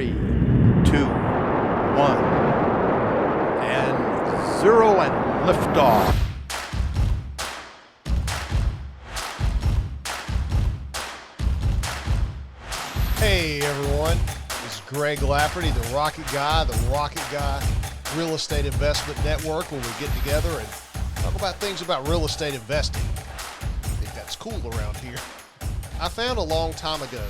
3, 2, 1, and 0, and liftoff. Hey everyone, this is Greg Lafferty, the Rocket Guy Real Estate Investment Network, where we get together and talk about things about real estate investing. I think that's cool around here. I found a long time ago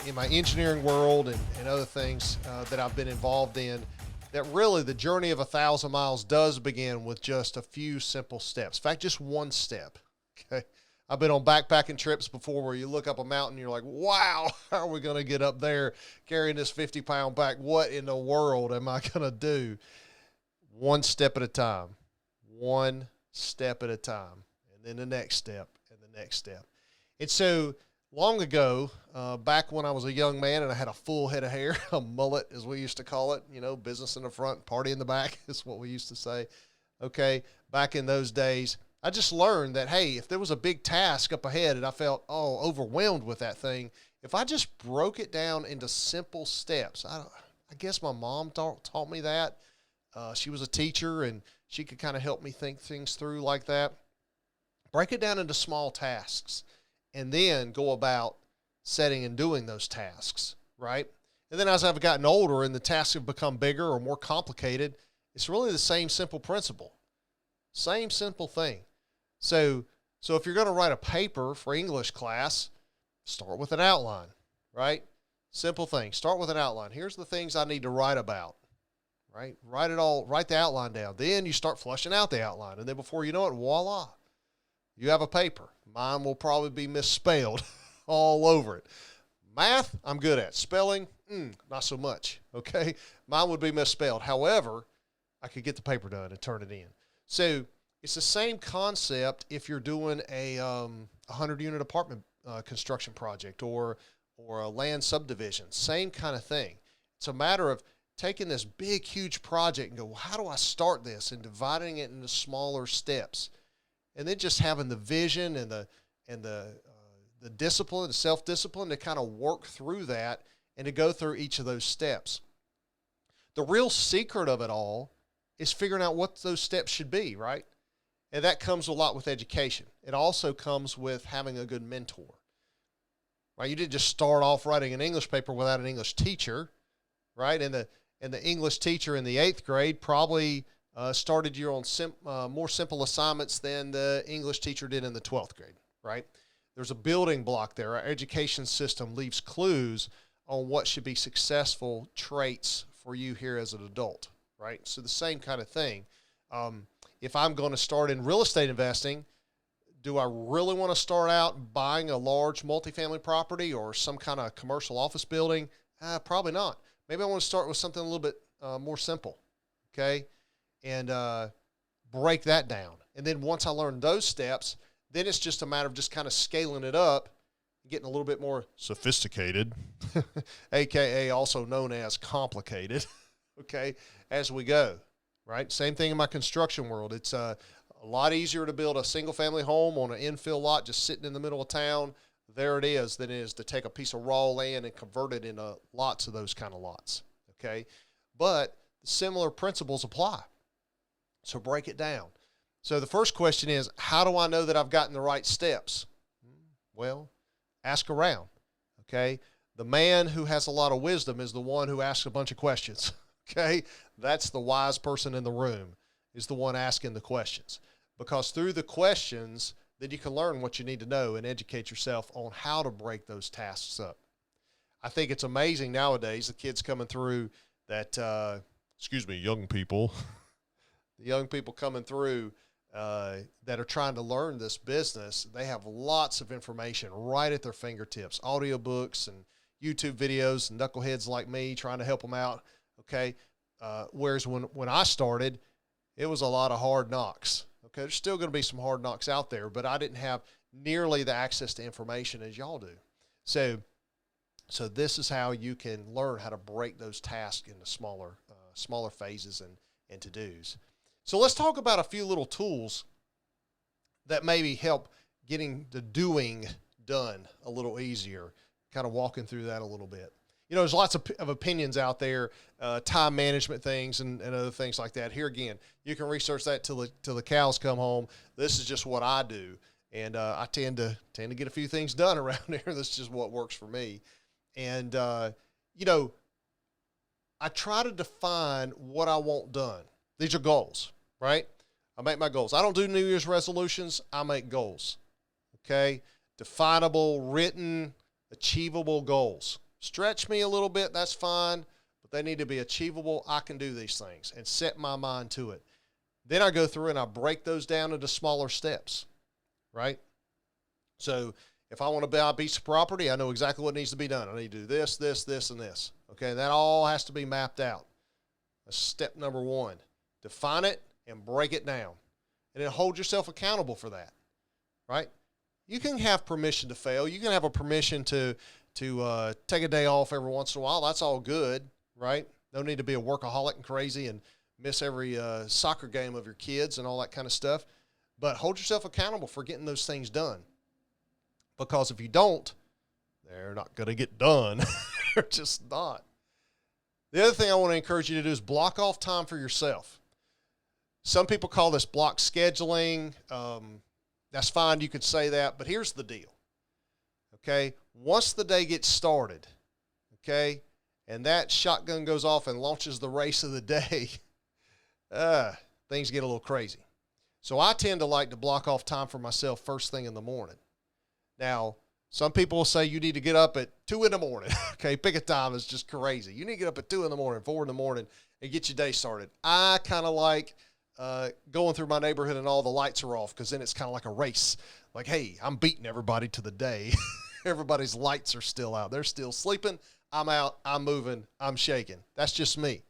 in my engineering world and other things that I've been involved in that really the journey of 1,000 miles does begin with just a few simple steps. In fact, just one step. Okay. I've been on backpacking trips before where you look up a mountain and you're like, wow, how are we going to get up there carrying this 50-pound back? What in the world am I going to do? One step at a time. One step at a time. And then the next step and the next step. And so long ago, back when I was a young man and I had a full head of hair, a mullet as we used to call it, you know, business in the front, party in the back is what we used to say. Okay, back in those days, I just learned that, hey, if there was a big task up ahead and I felt, overwhelmed with that thing, if I just broke it down into simple steps, I guess my mom taught me that. She was a teacher and she could kind of help me think things through like that. Break it down into small tasks and then go about setting and doing those tasks, right? And then as I've gotten older and the tasks have become bigger or more complicated, it's really the same simple principle. Same simple thing. So if you're going to write a paper for English class, start with an outline, right? Simple thing. Start with an outline. Here's the things I need to write about, right? Write the outline down. Then you start fleshing out the outline. And then before you know it, voila, you have a paper. Mine will probably be misspelled all over it. Math, I'm good at. Spelling, not so much, okay? Mine would be misspelled. However, I could get the paper done and turn it in. So it's the same concept if you're doing a 100-unit apartment construction project or a land subdivision. Same kind of thing. It's a matter of taking this big, huge project and go, well, how do I start this? And dividing it into smaller steps. And then just having the vision and the discipline, the self-discipline to kind of work through that and to go through each of those steps. The real secret of it all is figuring out what those steps should be, right? And that comes a lot with education. It also comes with having a good mentor, right? You didn't just start off writing an English paper without an English teacher, right? And the English teacher in the 8th grade probably started you on more simple assignments than the English teacher did in the 12th grade, right? There's a building block there. Our education system leaves clues on what should be successful traits for you here as an adult. Right? So the same kind of thing. If I'm going to start in real estate investing, do I really want to start out buying a large multifamily property or some kind of commercial office building? Probably not. Maybe I want to start with something a little bit more simple, okay? And break that down. And then once I learn those steps, then it's just a matter of just kind of scaling it up, getting a little bit more sophisticated, AKA also known as complicated, okay, as we go, right? Same thing in my construction world. It's a lot easier to build a single-family home on an infill lot just sitting in the middle of town. There it is than it is to take a piece of raw land and convert it into lots of those kind of lots, okay? But similar principles apply. So break it down. So the first question is, how do I know that I've gotten the right steps? Well, ask around, okay? The man who has a lot of wisdom is the one who asks a bunch of questions. Okay, that's the wise person in the room, is the one asking the questions. Because through the questions, then you can learn what you need to know and educate yourself on how to break those tasks up. I think it's amazing nowadays, the kids coming through that, young people, the young people coming through that are trying to learn this business, they have lots of information right at their fingertips, audiobooks and YouTube videos, and knuckleheads like me trying to help them out. Okay. Whereas when I started, it was a lot of hard knocks. Okay. There's still going to be some hard knocks out there, but I didn't have nearly the access to information as y'all do. So this is how you can learn how to break those tasks into smaller phases and to-dos. So let's talk about a few little tools that maybe help getting the doing done a little easier, kind of walking through that a little bit. there's lots of opinions out there, time management things and other things like that. Here again, you can research that till the cows come home. This is just what I do. And I tend to get a few things done around here. That's just what works for me. And, I try to define what I want done. These are goals, right? I make my goals. I don't do New Year's resolutions. I make goals, okay? Definable, written, achievable goals. Stretch me a little bit, that's fine, but they need to be achievable. I can do these things and set my mind to it. Then I go through and I break those down into smaller steps, right? So if I want to buy a piece of property, I know exactly what needs to be done. I need to do this, this, this, and this. Okay, that all has to be mapped out. That's step number one. Define it and break it down. And then hold yourself accountable for that, right? You can have permission to fail. You can have a permission to take a day off every once in a while. That's all good, right? No need to be a workaholic and crazy and miss every soccer game of your kids and all that kind of stuff. But hold yourself accountable for getting those things done. Because if you don't, they're not going to get done. They're just not. The other thing I want to encourage you to do is block off time for yourself. Some people call this block scheduling. That's fine. You could say that. But here's the deal. Okay? Once the day gets started, okay, and that shotgun goes off and launches the race of the day, things get a little crazy. So I tend to like to block off time for myself first thing in the morning. Now, some people will say you need to get up at 2 in the morning. Okay, pick a time that's just crazy. You need to get up at 2 in the morning, 4 in the morning, and get your day started. I kind of like going through my neighborhood and all the lights are off, because then it's kind of like a race. Like, hey, I'm beating everybody to the day. Everybody's lights are still out. They're still sleeping. I'm out. I'm moving. I'm shaking. That's just me.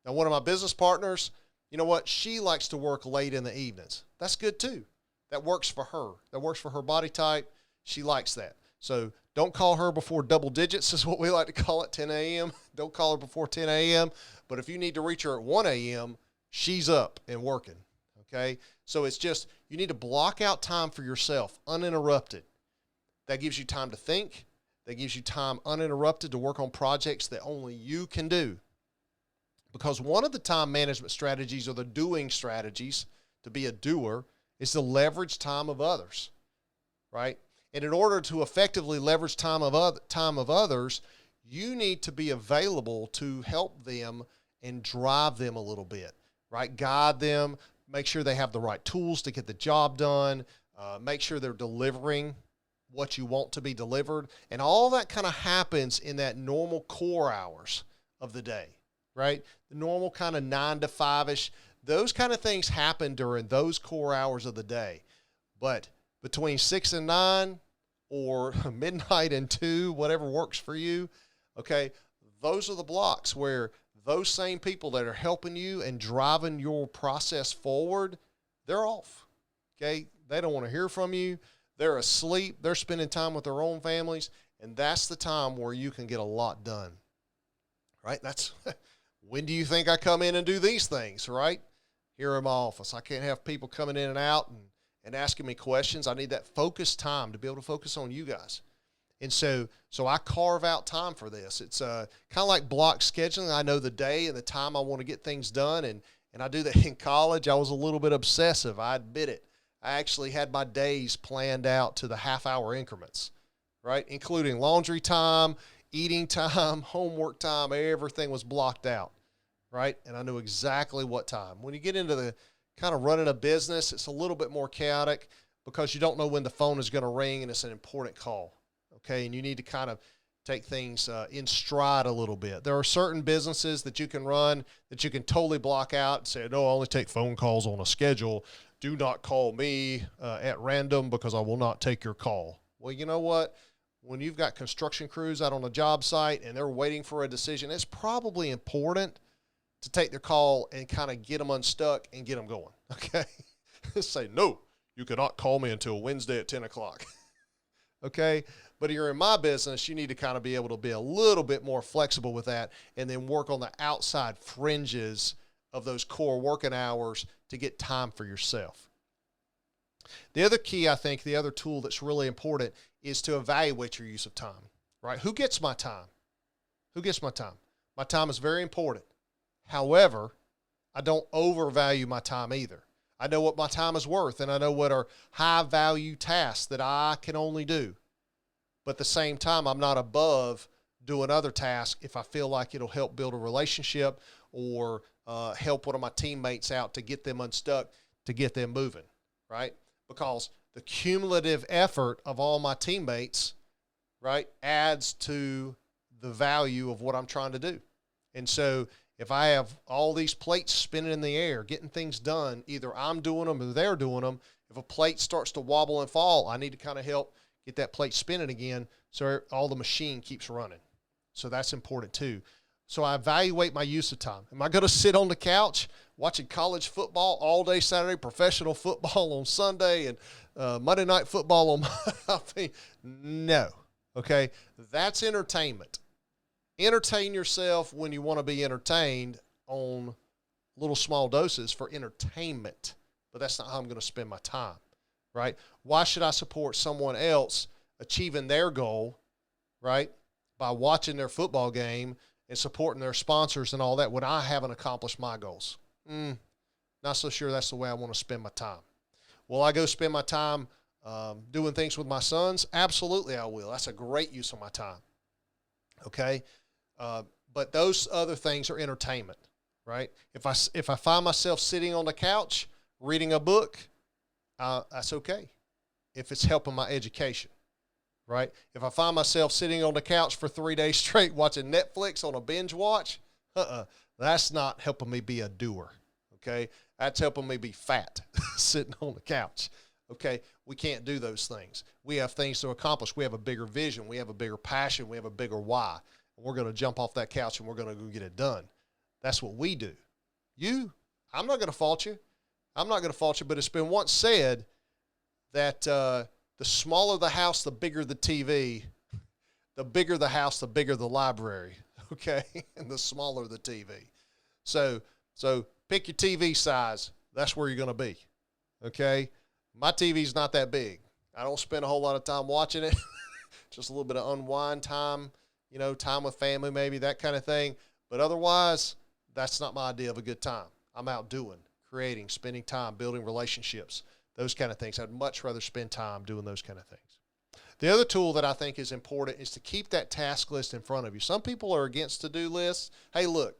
Now, one of my business partners, you know what? She likes to work late in the evenings. That's good too. That works for her. That works for her body type. She likes that. So don't call her before double digits is what we like to call it, 10 a.m. Don't call her before 10 a.m. But if you need to reach her at 1 a.m., she's up and working, okay? So it's just, you need to block out time for yourself, uninterrupted. That gives you time to think. That gives you time uninterrupted to work on projects that only you can do. Because one of the time management strategies, or the doing strategies to be a doer, is to leverage time of others, right? And in order to effectively leverage time of others, you need to be available to help them and drive them a little bit, right? Guide them, make sure they have the right tools to get the job done, make sure they're delivering what you want to be delivered. And all that kind of happens in that normal core hours of the day, right? The normal kind of 9 to 5-ish, those kind of things happen during those core hours of the day. But between 6 and 9, or midnight and 2, whatever works for you, okay, those are the blocks where those same people that are helping you and driving your process forward, they're off, okay? They don't want to hear from you. They're asleep. They're spending time with their own families, and that's the time where you can get a lot done, right? That's when do you think I come in and do these things, right? Here in my office. I can't have people coming in and out and asking me questions. I need that focused time to be able to focus on you guys. And so I carve out time for this. It's kind of like block scheduling. I know the day and the time I want to get things done, and I do that. In college, I was a little bit obsessive. I admit it. I actually had my days planned out to the half-hour increments, right? Including laundry time, eating time, homework time, everything was blocked out, right? And I knew exactly what time. When you get into the kind of running a business, it's a little bit more chaotic because you don't know when the phone is going to ring and it's an important call, okay? And you need to kind of take things in stride a little bit. There are certain businesses that you can run that you can totally block out and say, no, I only take phone calls on a schedule. Do not call me at random because I will not take your call. Well, you know what? When you've got construction crews out on a job site and they're waiting for a decision, it's probably important to take their call and kind of get them unstuck and get them going, okay? Say, no, you cannot call me until Wednesday at 10 o'clock, okay? But if you're in my business, you need to kind of be able to be a little bit more flexible with that and then work on the outside fringes of those core working hours to get time for yourself. The other key, I think, the other tool that's really important is to evaluate your use of time, right? Who gets my time? Who gets my time? My time is very important. However, I don't overvalue my time either. I know what my time is worth, and I know what are high value tasks that I can only do. But at the same time, I'm not above doing other tasks if I feel like it'll help build a relationship or help one of my teammates out to get them unstuck, to get them moving, right? Because the cumulative effort of all my teammates, right, adds to the value of what I'm trying to do. And so if I have all these plates spinning in the air, getting things done, either I'm doing them or they're doing them. If a plate starts to wobble and fall, I need to kind of help get that plate spinning again so all the machine keeps running. So that's important too. So I evaluate my use of time. Am I going to sit on the couch watching college football all day Saturday, professional football on Sunday, and Monday night football on no. Okay? That's entertainment. Entertain yourself when you want to be entertained on little small doses for entertainment. But that's not how I'm going to spend my time, right? Why should I support someone else achieving their goal, right, by watching their football game and supporting their sponsors and all that when I haven't accomplished my goals? Not so sure that's the way I want to spend my time. Will I go spend my time doing things with my sons? Absolutely I will. That's a great use of my time, okay? But those other things are entertainment, right? If I find myself sitting on the couch reading a book, that's okay if it's helping my education, right? If I find myself sitting on the couch for 3 days straight watching Netflix on a binge watch, that's not helping me be a doer, okay? That's helping me be fat sitting on the couch, okay? We can't do those things. We have things to accomplish. We have a bigger vision. We have a bigger passion. We have a bigger why. And we're going to jump off that couch and we're going to go get it done. That's what we do. I'm not going to fault you. I'm not going to fault you, but it's been once said that the smaller the house, the bigger the TV. The bigger the house, the bigger the library, okay? And the smaller the TV. So pick your TV size. That's where you're going to be, okay? My TV's not that big. I don't spend a whole lot of time watching it. Just a little bit of unwind time, time with family maybe, that kind of thing. But otherwise, that's not my idea of a good time. I'm out doing, creating, spending time, building relationships, those kind of things. I'd much rather spend time doing those kind of things. The other tool that I think is important is to keep that task list in front of you. Some people are against to-do lists. Hey, look,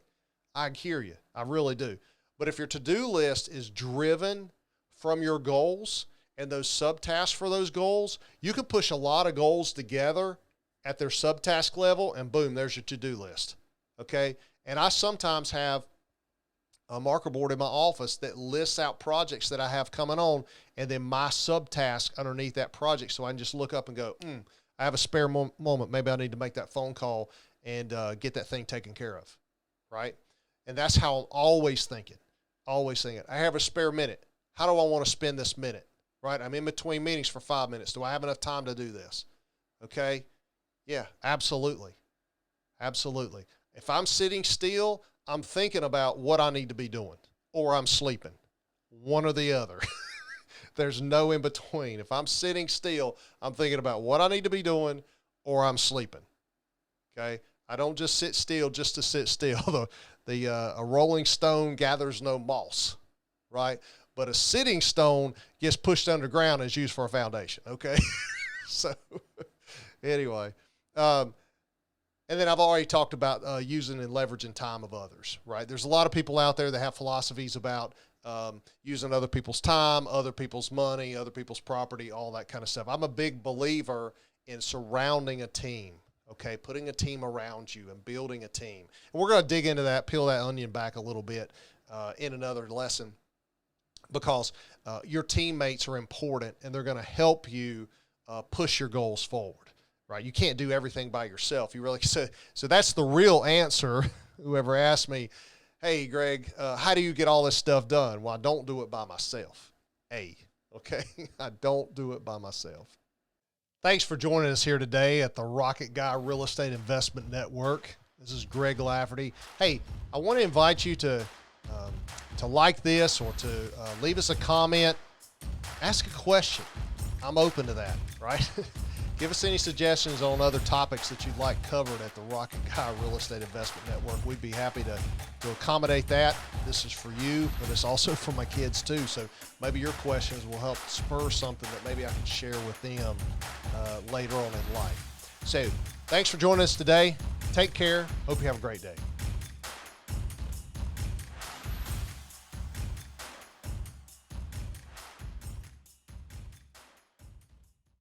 I hear you. I really do. But if your to-do list is driven from your goals and those subtasks for those goals, you can push a lot of goals together at their subtask level, and boom, there's your to-do list, okay? And I sometimes have a marker board in my office that lists out projects that I have coming on, and then my subtask underneath that project, so I can just look up and go, I have a spare moment. Maybe I need to make that phone call and get that thing taken care of, right? And that's how I'm always thinking. I have a spare minute. How do I want to spend this minute, right? I'm in between meetings for 5 minutes. Do I have enough time to do this? Okay? Yeah, absolutely. Absolutely. If I'm sitting still, I'm thinking about what I need to be doing, or I'm sleeping, one or the other. There's no in between. If I'm sitting still, I'm thinking about what I need to be doing, or I'm sleeping. Okay? I don't just sit still just to sit still. A rolling stone gathers no moss, right? But a sitting stone gets pushed underground and is used for a foundation, okay? So anyway, and then I've already talked about using and leveraging time of others, right? There's a lot of people out there that have philosophies about using other people's time, other people's money, other people's property, all that kind of stuff. I'm a big believer in surrounding a team, okay? Putting a team around you and building a team. And we're going to dig into that, peel that onion back a little bit in another lesson, because your teammates are important and they're going to help you push your goals forward. Right? You can't do everything by yourself. You really so that's the real answer. Whoever asked me, hey, Greg, how do you get all this stuff done? Well, I don't do it by myself. Okay? I don't do it by myself. Thanks for joining us here today at the Rocket Guy Real Estate Investment Network. This is Greg Lafferty. Hey, I want to invite you to like this or to leave us a comment, ask a question. I'm open to that, right? Give us any suggestions on other topics that you'd like covered at the Rocket Guy Real Estate Investment Network. We'd be happy to accommodate that. This is for you, but it's also for my kids too. So maybe your questions will help spur something that maybe I can share with them later on in life. So thanks for joining us today. Take care. Hope you have a great day.